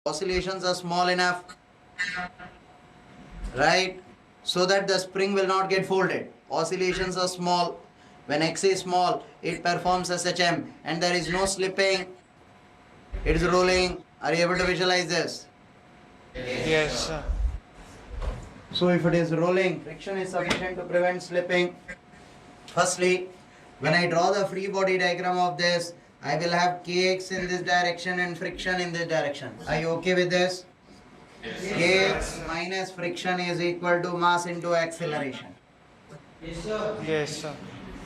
oscillations are small enough, right? So that the spring will not get folded. Oscillations are small. When X is small, it performs SHM and there is no slipping. It is rolling. Are you able to visualize this? Yes, sir. So if it is rolling, friction is sufficient to prevent slipping. Firstly, when I draw the free body diagram of this, I will have Kx in this direction and friction in this direction. Are you okay with this? Yes. Kx minus friction is equal to mass into acceleration. Yes, sir.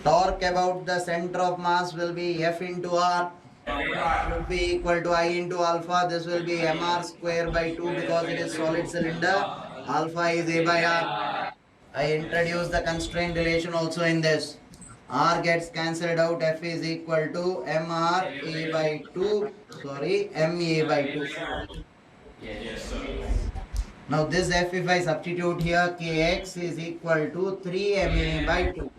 Torque about the center of mass will be F into R. Should be equal to I into alpha. This will be mr square by 2 because it is solid cylinder. Alpha is A by R. I introduce the constraint relation also in this. R gets cancelled out. F is equal to mr A by 2. Sorry, MA by 2. Now this F, if I substitute here, Kx is equal to 3 ma by 2.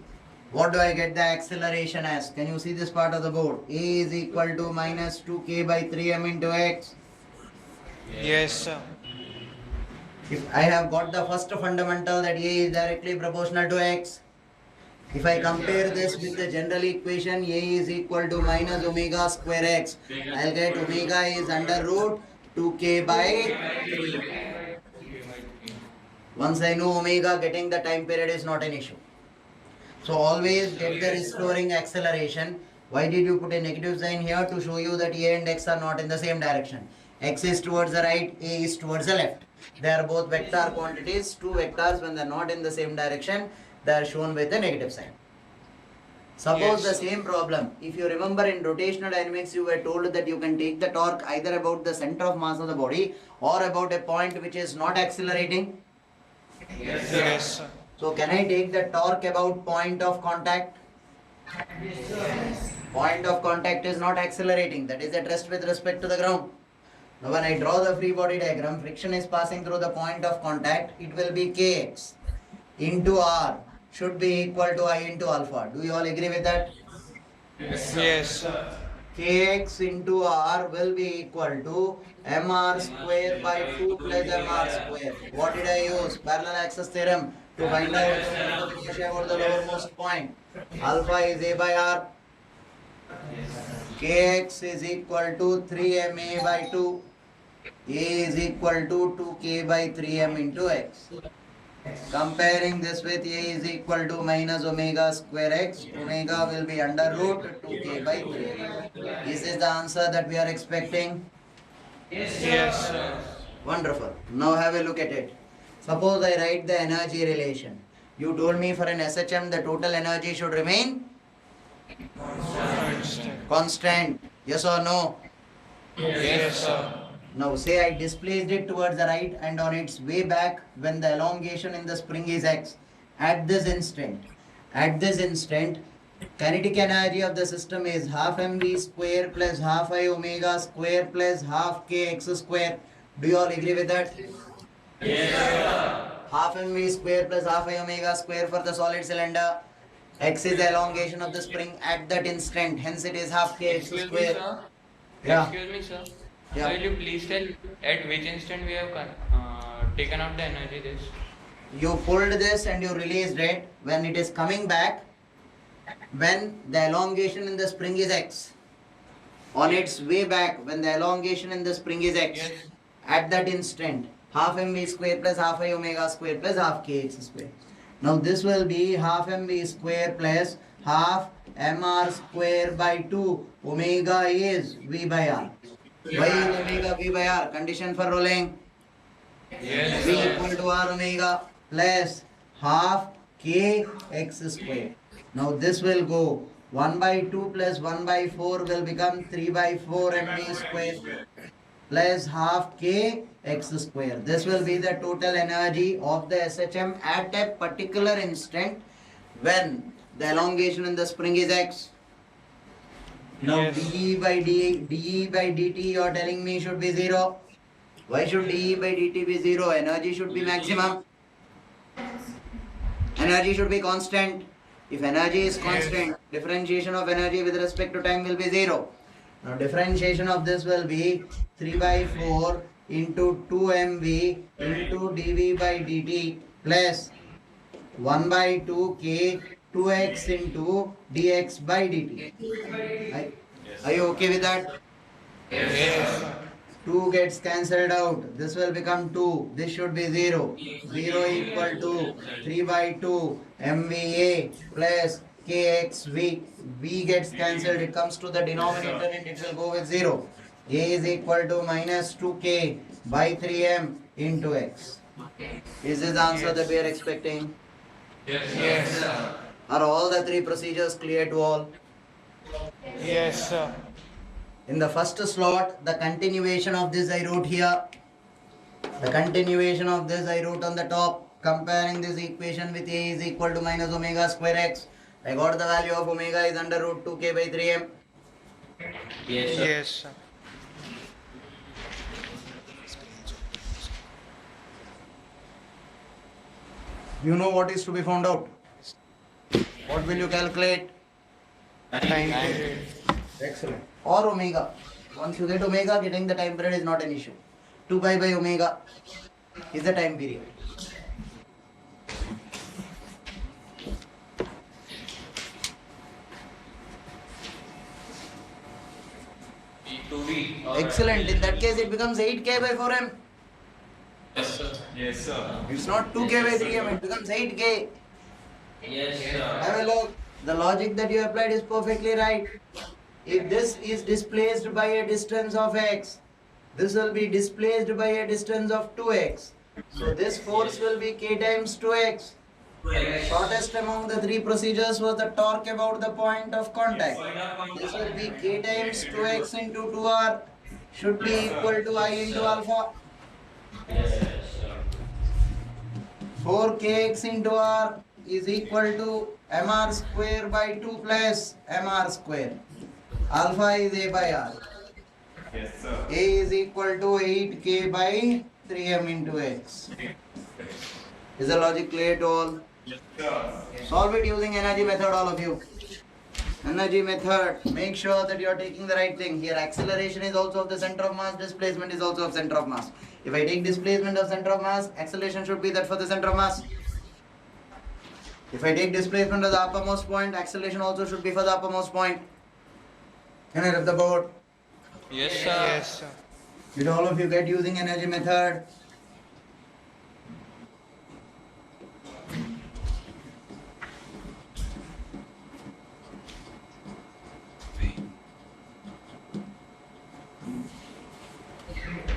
What do I get the acceleration as? Can you see this part of the board? A is equal to minus 2k by 3m into x. Yes, sir. If I have got the first fundamental that A is directly proportional to x. If I compare this with the general equation, A is equal to minus omega square x. I'll get omega is under root 2k by 3. Once I know omega, getting the time period is not an issue. So always get the restoring acceleration. Why did you put a negative sign here? To show you that A and x are not in the same direction. X is towards the right, A is towards the left. They are both vector quantities. Two vectors, when they are not in the same direction, they are shown with a negative sign. Suppose the same problem. If you remember in rotational dynamics, you were told that you can take the torque either about the center of mass of the body or about a point which is not accelerating. Yes, sir. So can I take the torque about point of contact? Point of contact is not accelerating. That is at rest with respect to the ground. Now when I draw the free body diagram, friction is passing through the point of contact. It will be Kx into R should be equal to I into alpha. Do you all agree with that? Yes, sir. Kx into R will be equal to mr square by 2 plus mr square. What did I use? Parallel access theorem to find out the inertia about the lowermost point. Alpha is A by R. Kx is equal to 3ma by 2. A is equal to 2k by 3m into x. Comparing this with A is equal to minus omega square x, omega will be under root 2k by 3. This is the answer that we are expecting. Yes, sir. Wonderful. Now have a look at it. Suppose I write the energy relation. You told me for an SHM the total energy should remain constant. Yes or no? Yes, sir. Now say I displaced it towards the right and on its way back when the elongation in the spring is x. At this instant, kinetic energy of the system is half mv square plus half I omega square plus half kx square. Do you all agree with that? Yes, sir. Half mv square plus half I omega square for the solid cylinder. X is the elongation of the spring at that instant. Hence it is half kx Excuse me, square. sir. Yeah. Excuse me, sir. Yeah. Will you please tell at which instant we have taken out the energy this? You pulled this and you released it when it is coming back, when the elongation in the spring is x. On its way back, when the elongation in the spring is x, Yes. at that instant, half mv square plus half I omega square plus half kx square. Now this will be half mv square plus half mr square by 2. Omega is v by r. Why is omega v by r? Condition for rolling. Yes, V sir. equal to r omega plus half k x square. Now this will go 1 by 2 plus 1 by 4 will become 3 by 4 mv square plus half k x square. This will be the total energy of the SHM at a particular instant when the elongation in the spring is x. Now Yes. dE by dt you are telling me should be 0. Why should dE by dt be 0? Energy should be maximum. Energy should be constant. If energy is constant, differentiation of energy with respect to time will be 0. Now differentiation of this will be 3 by 4 into 2mv into dv by dt plus 1 by 2k 2x into dx by dt. Are you okay with that? Yes, sir. 2 gets cancelled out. This will become 2. This should be 0. 0 equal to 3 by 2 MVA plus KXV. V gets cancelled. It comes to the denominator and it will go with 0. A is equal to minus 2K by 3M into X. Is this the answer that we are expecting? Yes, sir. Are all the three procedures clear to all? Yes, sir. In the first slot, the continuation of this I wrote here. The continuation of this I wrote on the top. Comparing this equation with A is equal to minus omega square x. I got the value of omega is under root 2k by 3m. Yes, sir. You know what is to be found out. What will you calculate? Time period. Excellent. Or omega. Once you get omega, getting the time period is not an issue. 2 pi by omega is the time period. Excellent. In that case, it becomes 8k by 4m. Yes, sir. It's not 2k by 3m, it becomes 8k. Yes, sir. Have a look. The logic that you applied is perfectly right. If this is displaced by a distance of x, this will be displaced by a distance of 2x. So this force will be k times 2x. Shortest among the three procedures was the torque about the point of contact. This will be k times 2x into 2r should be equal to I into alpha. 4kx into r is equal to mr square by 2 plus mr square. Alpha is a by r. Yes, sir. A is equal to 8k by 3m into x. Is the logic clear to all? Yes, sir. Solve it using energy method, all of you. Energy method. Make sure that you are taking the right thing. Here acceleration is also of the center of mass, displacement is also of center of mass. If I take displacement of center of mass, acceleration should be that for the center of mass. If I take displacement of the uppermost point, acceleration also should be for the uppermost point. Can I rub the board? Yes, sir. Yes, sir. Did all of you get using energy method?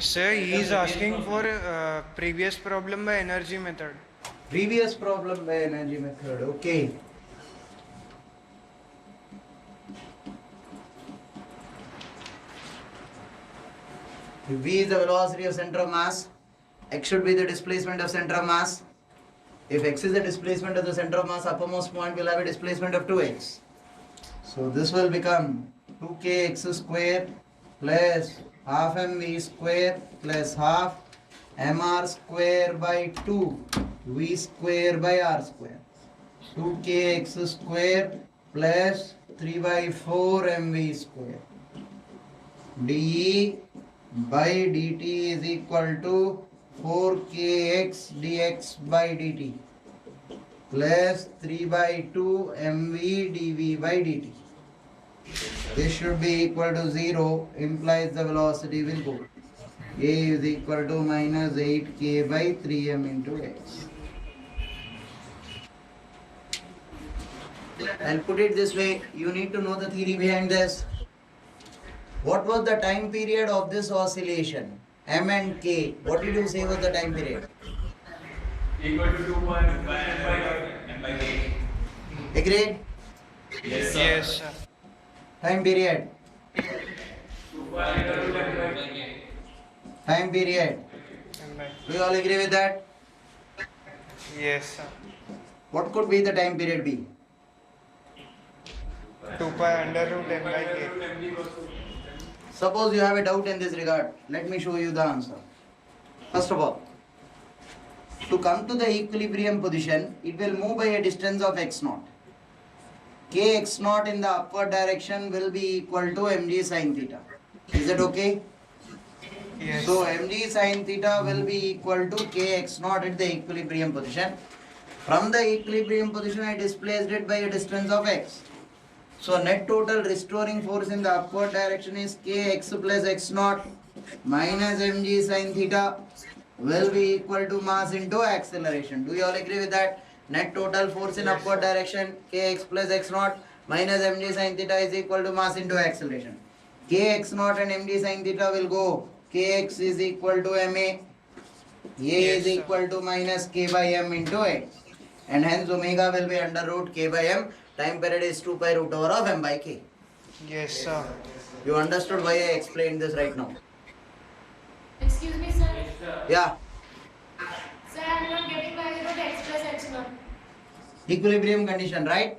Sir, he is asking for previous problem by energy method. Previous problem by energy method. Okay. If V is the velocity of center of mass, x should be the displacement of center of mass. If x is the displacement of the center of mass, uppermost point will have a displacement of 2x. So this will become 2kx square plus half mv square plus half mr square by 2 v square by r square. 2kx square plus 3 by 4 mv square. dE by dt is equal to 4kx dx by dt plus 3 by 2 mv dv by dt. This should be equal to 0, implies the velocity will go. A is equal to minus 8k by 3m into x. I'll put it this way, you need to know the theory behind this. What was the time period of this oscillation? M and K. What did you say was the time period? Equal to 2.5 m by k. Agreed? Yes, sir. Yes, sir. Time period. 2.5 m by k. Time period. Do you all agree with that? Yes, sir. What could be the time period be? 2 pi under root n by k. Suppose you have a doubt in this regard. Let me show you the answer. First of all, to come to the equilibrium position, it will move by a distance of x naught. Kx naught in the upward direction will be equal to mg sin theta. Is that okay? Yes. So mg sin theta will be equal to kx naught at the equilibrium position. From the equilibrium position, I displaced it by a distance of x. So net total restoring force in the upward direction is kx plus x naught minus mg sin theta will be equal to mass into acceleration. Do you all agree with that? Net total force in upward direction kx plus x naught minus mg sin theta is equal to mass into acceleration. Kx naught and mg sin theta will go. Kx is equal to ma. A Yes, is sir. equal to minus k by m into x. And hence omega will be under root k by m. Time period is 2 pi root over of m by k. Yes, sir. You understood why I explained this right now? Excuse me, sir. Yeah. Sir, I'm not getting why we got x plus x naught. Equilibrium condition, right?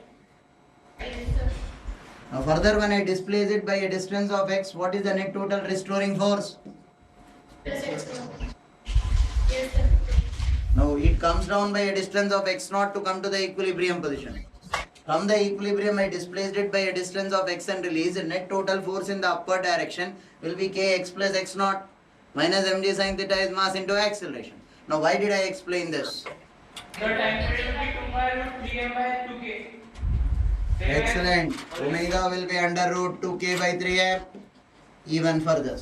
Yes, sir. Now further, when I displace it by a distance of x, what is the net total restoring force? Plus x naught. Yes, sir. Now it comes down by a distance of x naught to come to the equilibrium position. From the equilibrium, I displaced it by a distance of x and release. The net total force in the upward direction will be kx plus x naught minus mg sin theta is mass into acceleration. Now why did I explain this? The time period will be 2 pi root 3m by 2k. Excellent. Omega will be under root 2k by 3m. Even further,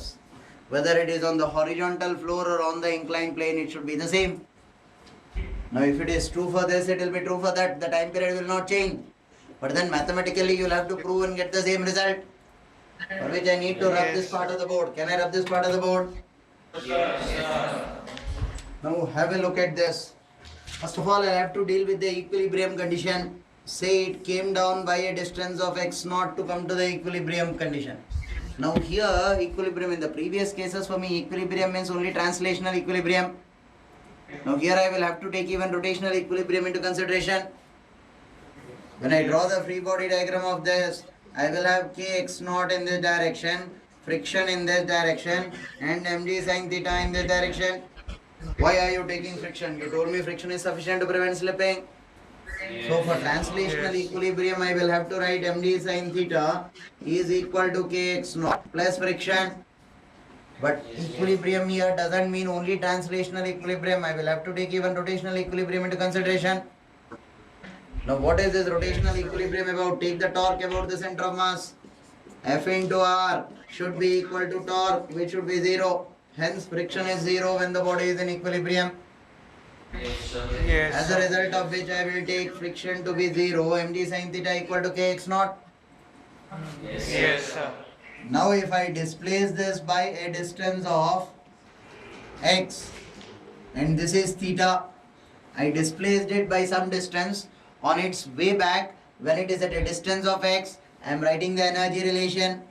whether it is on the horizontal floor or on the inclined plane, it should be the same. Now if it is true for this, it will be true for that. The time period will not change. But then mathematically you will have to prove and get the same result. For which I need to rub this part of the board. Can I rub this part of the board? Now have a look at this. First of all, I have to deal with the equilibrium condition. Say it came down by a distance of x naught to come to the equilibrium condition. Now here equilibrium, in the previous cases for me equilibrium means only translational equilibrium. Now here I will have to take even rotational equilibrium into consideration. When I draw the free body diagram of this, I will have kx naught in this direction, friction in this direction, and mg sin theta in this direction. Why are you taking friction? You told me friction is sufficient to prevent slipping. So for translational equilibrium, I will have to write mg sin theta is equal to kx naught plus friction. But equilibrium here doesn't mean only translational equilibrium. I will have to take even rotational equilibrium into consideration. Now what is this rotational equilibrium about? Take the torque about the center of mass. F into R should be equal to torque, which should be 0. Hence friction is 0 when the body is in equilibrium. Yes, sir. Yes. As a result of which I will take friction to be 0, mg sin theta equal to kx naught. Yes, sir. Now if I displace this by a distance of x and this is theta, I displaced it by some distance on its way back. When it is at a distance of x, I am writing the energy relation.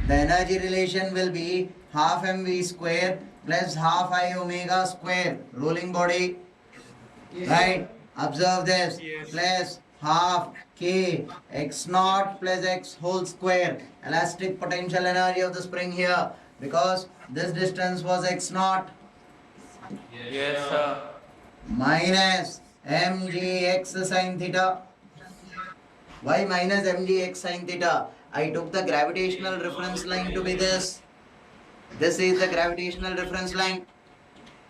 The energy relation will be half mv square plus half I omega square, rolling body, right? Observe this, Yes. plus half k x naught plus x whole square, elastic potential energy of the spring here, because this distance was x naught, Yes, sir. minus mg x sin theta. Why minus mg x sin theta? I took the gravitational reference line to be this. This is the gravitational reference line.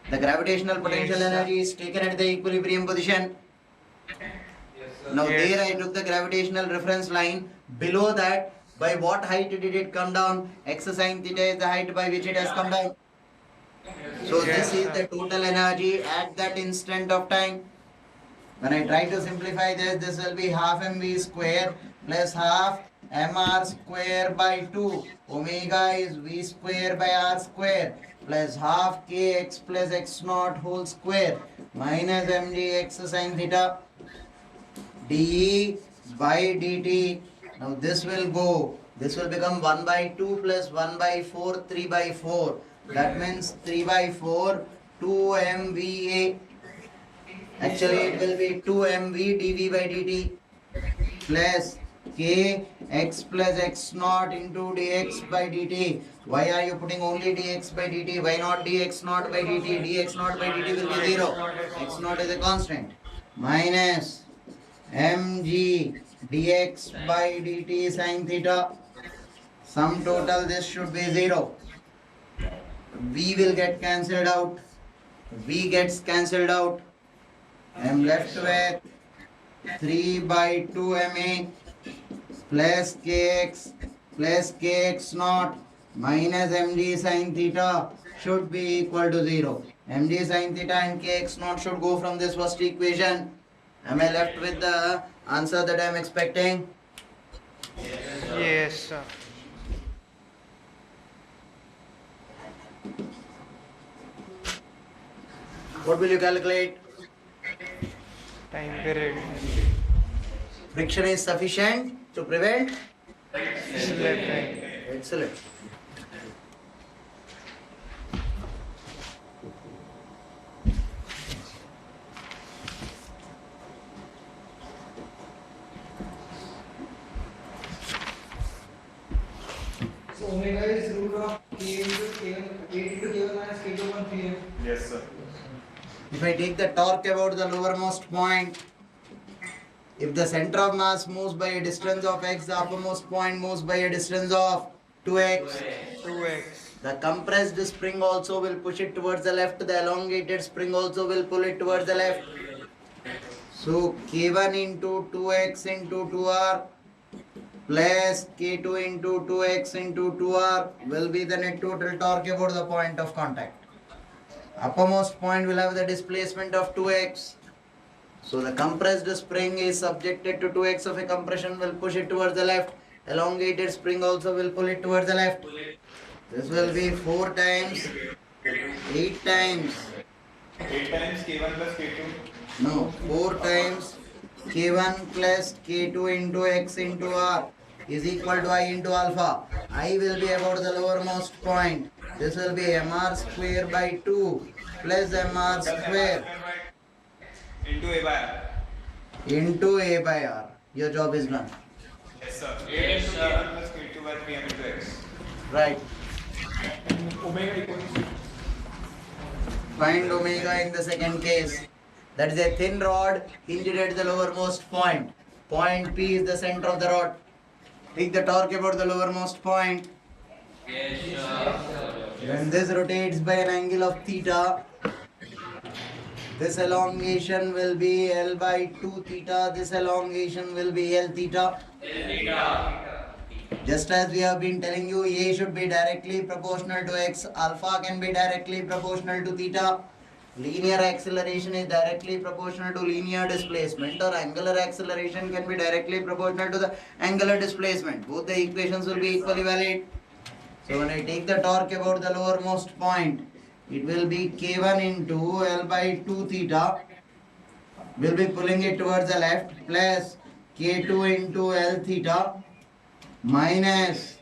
The gravitational potential Yes, sir. energy is taken at the equilibrium position. Now Yes. there I took the gravitational reference line. Below that, by what height did it come down? X sin theta is the height by which it has come down. So this is the total energy at that instant of time. When I try to simplify this, this will be half mv square plus half mr square by 2. Omega is v square by r square plus half kx plus x naught whole square minus mg x sin theta dE by dt. Now this will go. This will become 1 by 2 plus 1 by 4, 3 by 4. That means 3 by 4, 2 mVA. Actually, it will be 2 mv dV by dt plus k x plus x naught into dx by dt. Why are you putting only dx by dt? Why not dx naught by dt? Dx naught by dt will be 0. X naught is a constant. Minus mg dx by dt sin theta. Sum total this should be 0. V will get cancelled out. V gets cancelled out. I am left with 3 by 2 MA plus kx naught minus mg sin theta should be equal to 0. mg sin theta and kx naught should go from this first equation. Am I left with the answer that I am expecting? Yes, sir. What will you calculate? Time period. Friction is sufficient to prevent? Slipping. Excellent. So omega is root of k into k1, 8 into k1 minus k2 upon 3m. Yes, sir. If I take the torque about the lowermost point, if the center of mass moves by a distance of x, the uppermost point moves by a distance of 2x. 2x. The compressed spring also will push it towards the left. The elongated spring also will pull it towards the left. So K1 into 2x into 2r plus K2 into 2x into 2r will be the net total torque about the point of contact. Uppermost point will have the displacement of 2x. So the compressed spring is subjected to 2x of a compression, will push it towards the left. Elongated spring also will pull it towards the left. This will be 4 times, 8 times, 8 times K1 plus K2. no, 4 times K1 plus K2 into x into r is equal to I into alpha. I will be about the lowermost point. This will be mr square by 2 plus mr square Into A by R. into a by r. Your job is done. Yes, sir. Yes, Into sir. K1 plus K2 by 3m into x. Right. Omega equals. Find omega in the second case. That is a thin rod hinged at the lowermost point. Point P is the center of the rod. Take the torque about the lowermost point. Yes, sir. When this rotates by an angle of theta, this elongation will be L by 2 theta. This elongation will be L theta. Just as we have been telling you, A should be directly proportional to x, alpha can be directly proportional to theta. Linear acceleration is directly proportional to linear displacement, or angular acceleration can be directly proportional to the angular displacement. Both the equations will be equally valid. So when I take the torque about the lowermost point, it will be K1 into L by 2 theta. We'll be pulling it towards the left, plus K2 into L theta minus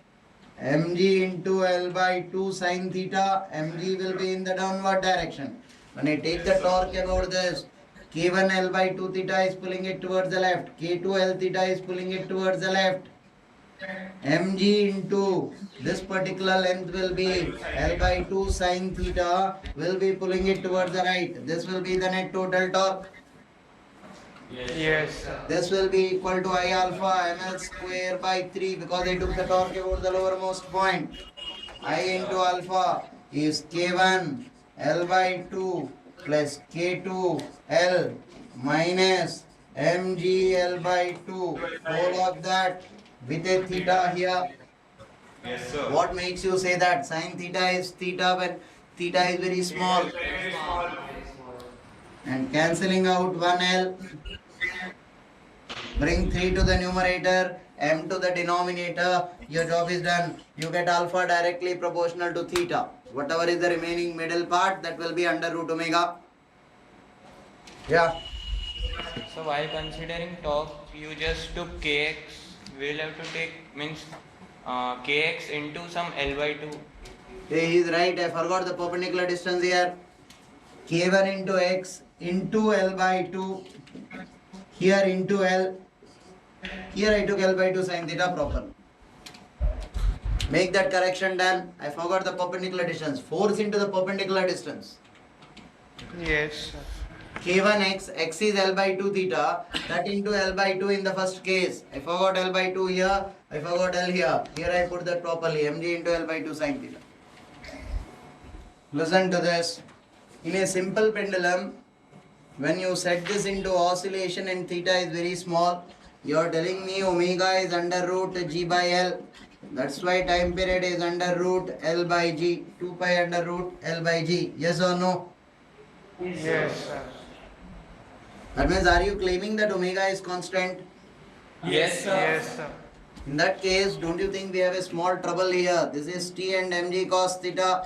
mg into L by 2 sin theta. Mg will be in the downward direction. When I take the torque about this, K1 L by 2 theta is pulling it towards the left, K2 L theta is pulling it towards the left. Mg into this particular length will be L by 2 sin theta, will be pulling it towards the right. This will be the net total torque. Yes, sir. This will be equal to I alpha ml square by 3 because I took the torque about the lowermost point. I into alpha is K1 L by 2 plus K2 L minus mg L by 2. All of that with a theta here. Yes, sir. What makes you say that? Sin theta is theta when theta is very small. Very small. And cancelling out 1L. Bring 3 to the numerator, m to the denominator. Your job is done. You get alpha directly proportional to theta. Whatever is the remaining middle part, that will be under root omega. Yeah. So while considering torque, you just took kx. We will have to take means kx into some L by 2. Yeah, he is right. I forgot the perpendicular distance here. K1 into x into L by 2. Here into L. Here I took L by 2 sin theta proper. Make that correction done. I forgot the perpendicular distance. Force into the perpendicular distance. Yes, sir. K1x, x is L by 2 theta, that into L by 2 in the first case. I forgot L by 2 here, I forgot L here. Here I put that properly, mg into L by 2 sin theta. Listen to this. In a simple pendulum, when you set this into oscillation and theta is very small, you are telling me omega is under root g by L. That's why time period is under root L by g. 2 pi under root L by g. Yes or no? Yes, sir. That means, are you claiming that omega is constant? Yes, sir. Yes, sir. In that case, don't you think we have a small trouble here? This is t and mg cos theta.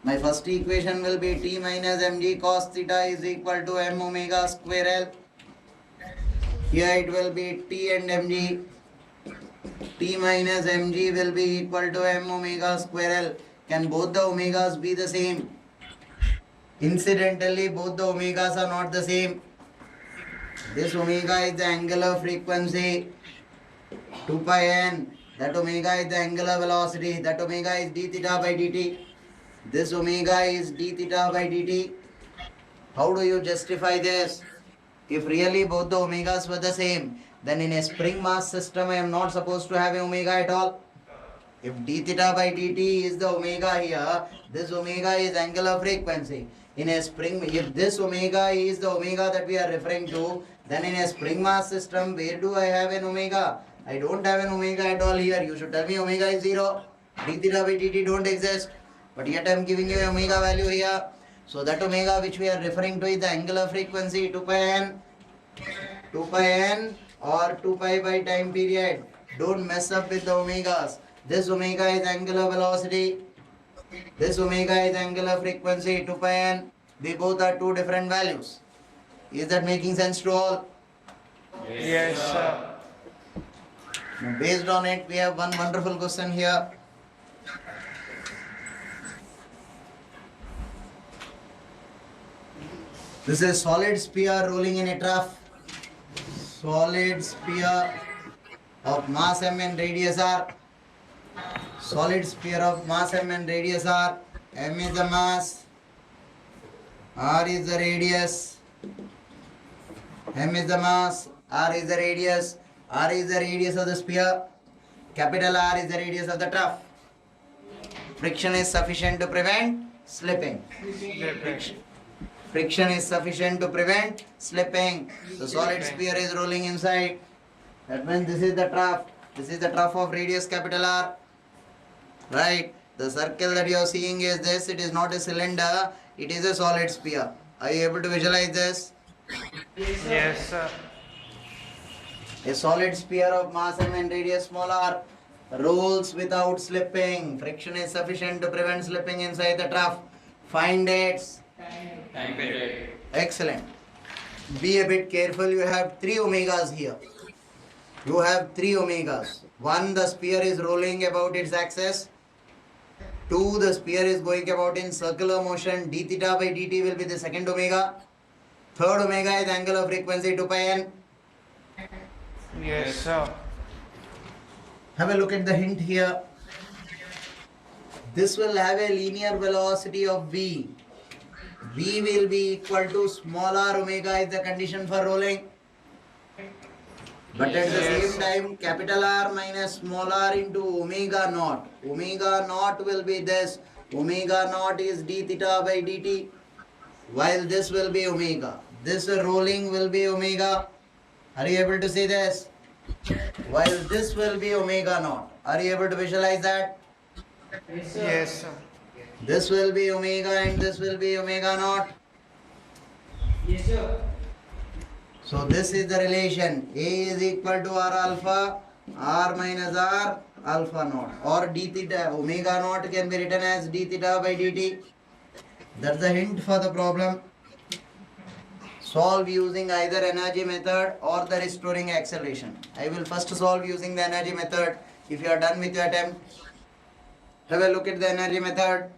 My first equation will be t minus mg cos theta is equal to m omega square L. Here it will be t and mg. T minus mg will be equal to m omega square L. Can both the omegas be the same? Incidentally, both the omegas are not the same. This omega is the angular frequency, 2 pi n. That omega is the angular velocity. That omega is d theta by dt. This omega is d theta by dt. How do you justify this? If really both the omegas were the same, then in a spring mass system I am not supposed to have a omega at all. If d theta by dt is the omega here, this omega is angular frequency. In a spring, if this omega is the omega that we are referring to, then in a spring mass system, where do I have an omega? I don't have an omega at all here. You should tell me omega is 0. D theta by dt don't exist. But yet I am giving you omega value here. So that omega which we are referring to is the angular frequency 2 pi n. 2 pi n or 2 pi by time period. Don't mess up with the omegas. This omega is angular velocity. This omega is angular frequency 2 pi n. They both are two different values. Is that making sense to all? Yes, sir. Now, based on it, we have one wonderful question here. This is solid sphere rolling in a trough. Solid sphere of mass m and radius r. Solid sphere of mass m and radius r. M is the mass, r is the radius. M is the mass, r is the radius. R is the radius of the sphere. Capital R is the radius of the trough. Friction is sufficient to prevent slipping. Friction is sufficient to prevent slipping. The solid sphere is rolling inside. That means this is the trough. This is the trough of radius capital R. Right? The circle that you are seeing is this. It is not a cylinder. It is a solid sphere. Are you able to visualize this? Yes, sir. A solid sphere of mass m and radius small r rolls without slipping. Friction is sufficient to prevent slipping inside the trough. Find its Time period. excellent. Be a bit careful. You have 3 omegas here. You have 3 omegas. 1, the sphere is rolling about its axis. 2, the sphere is going about in circular motion. D theta by dt will be the second omega. Third omega is angular frequency 2 pi n. Yes, sir. Have a look at the hint here. This will have a linear velocity of v. V will be equal to small r omega is the condition for rolling. But at the Yes. same time, capital R minus small r into omega naught. Omega naught will be this. Omega naught is d theta by dt. While this will be omega. This rolling will be omega. Are you able to see this? While this will be omega naught. Are you able to visualize that? Yes, sir. This will be omega and this will be omega naught. Yes, sir. So this is the relation. A is equal to R alpha, R minus R alpha naught. Or d theta, omega naught can be written as d theta by dt. That's the hint for the problem. Solve using either energy method or the restoring acceleration. I will first solve using the energy method. If you are done with your attempt, have a look at the energy method.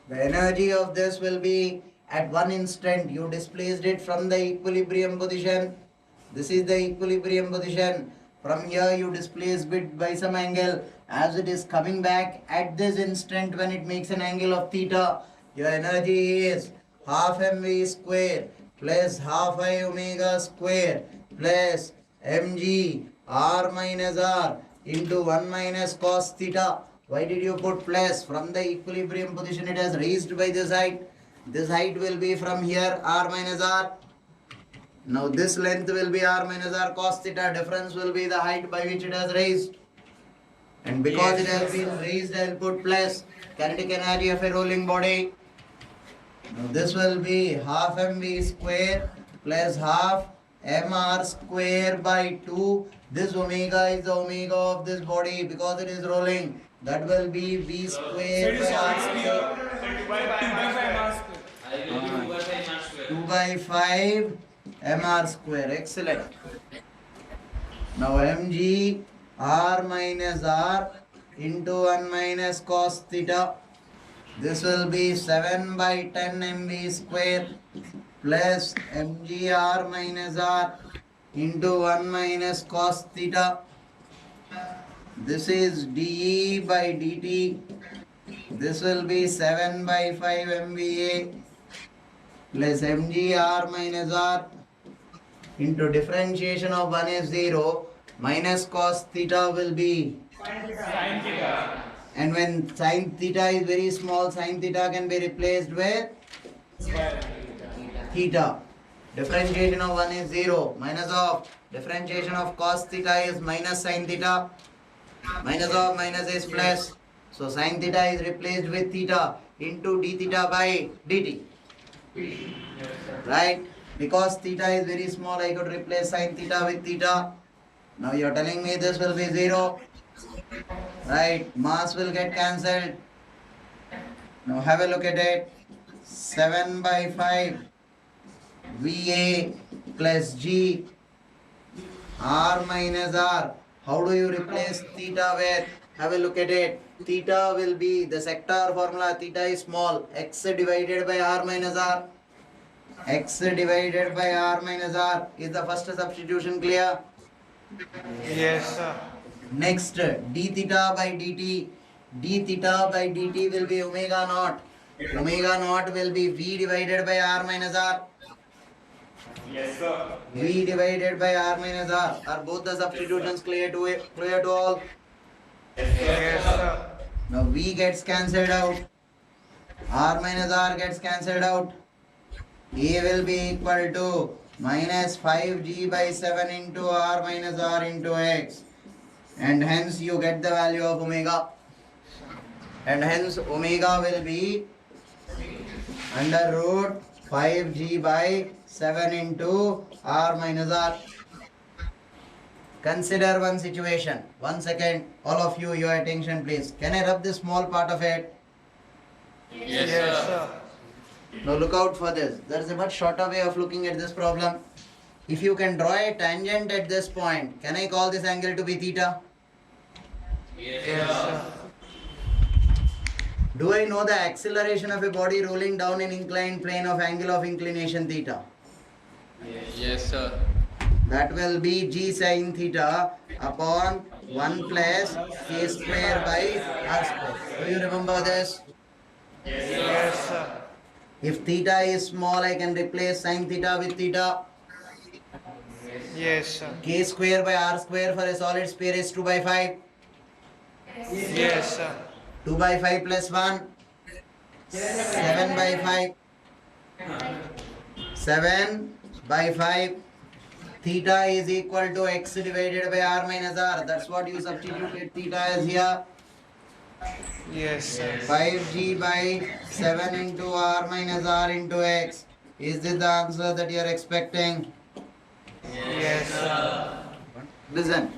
The energy of this will be at one instant you displaced it from the equilibrium position. This is the equilibrium position. From here you displaced it by some angle. As it is coming back at this instant when it makes an angle of theta, your energy is half mv square plus half I omega square plus mg r minus r into 1 minus cos theta. Why did you put plus? From the equilibrium position it has raised by this height. This height will be from here r minus r. Now this length will be r minus r cos theta. Difference will be the height by which it has raised. And because it has been raised, I will put plus. Kinetic energy of a rolling body. Now this will be half mv square plus half mr square by 2. This omega is the omega of this body because it is rolling. That will be v square by r square. 2 by 5 mr square. Excellent. Now mg r minus r into 1 minus cos theta. This will be 7 by 10 mv square plus mg r minus r into 1 minus cos theta. This is dE by dt. This will be 7 by 5 mva plus mg r minus r into differentiation of 1 is 0 minus cos theta will be Sin theta. and when sin theta is very small, sin theta can be replaced with theta. Differentiation of 1 is 0 minus of differentiation of cos theta is minus sin theta. Minus of minus is plus. So sin theta is replaced with theta into d theta by dt. Right? Because theta is very small, I could replace sin theta with theta. Now you are telling me this will be 0. Right? Mass will get cancelled. Now have a look at it. 7 by 5 VA plus G R minus R. How do you replace theta with? Have a look at it. Theta will be the sector formula. Theta is small. X divided by R minus R. X divided by R minus R. Is the first substitution clear? Yes, sir. Next, d theta by dt. D theta by dt will be omega naught. Omega naught will be V divided by R minus R. Yes, sir. V divided by R minus R. Are both the substitutions clear to all? Yes, sir. Now V gets cancelled out. R minus R gets cancelled out. A will be equal to minus 5g by 7 into R minus R into X. And hence you get the value of omega. And hence omega will be under root 5g by 7 into R minus R. Consider one situation. 1 second. All of you, your attention please. Can I rub this small part of it? Yes, sir. Now look out for this. There is a much shorter way of looking at this problem. If you can draw a tangent at this point, can I call this angle to be theta? Yes, sir. Do I know the acceleration of a body rolling down an inclined plane of angle of inclination theta? Yes, sir. That will be g sin theta upon 1 plus k square by r square. Do you remember this? Yes, sir. If theta is small, I can replace sin theta with theta. Yes, sir. K square by r square for a solid sphere is 2 by 5. Yes, sir. 2 by 5 plus 1. 7 by 5. 7 by 5. Theta is equal to x divided by r minus r. That's what you substituted theta as here. Yes, sir. 5g by 7 into r minus r into x. Is this the answer that you are expecting? Yes, sir. Listen.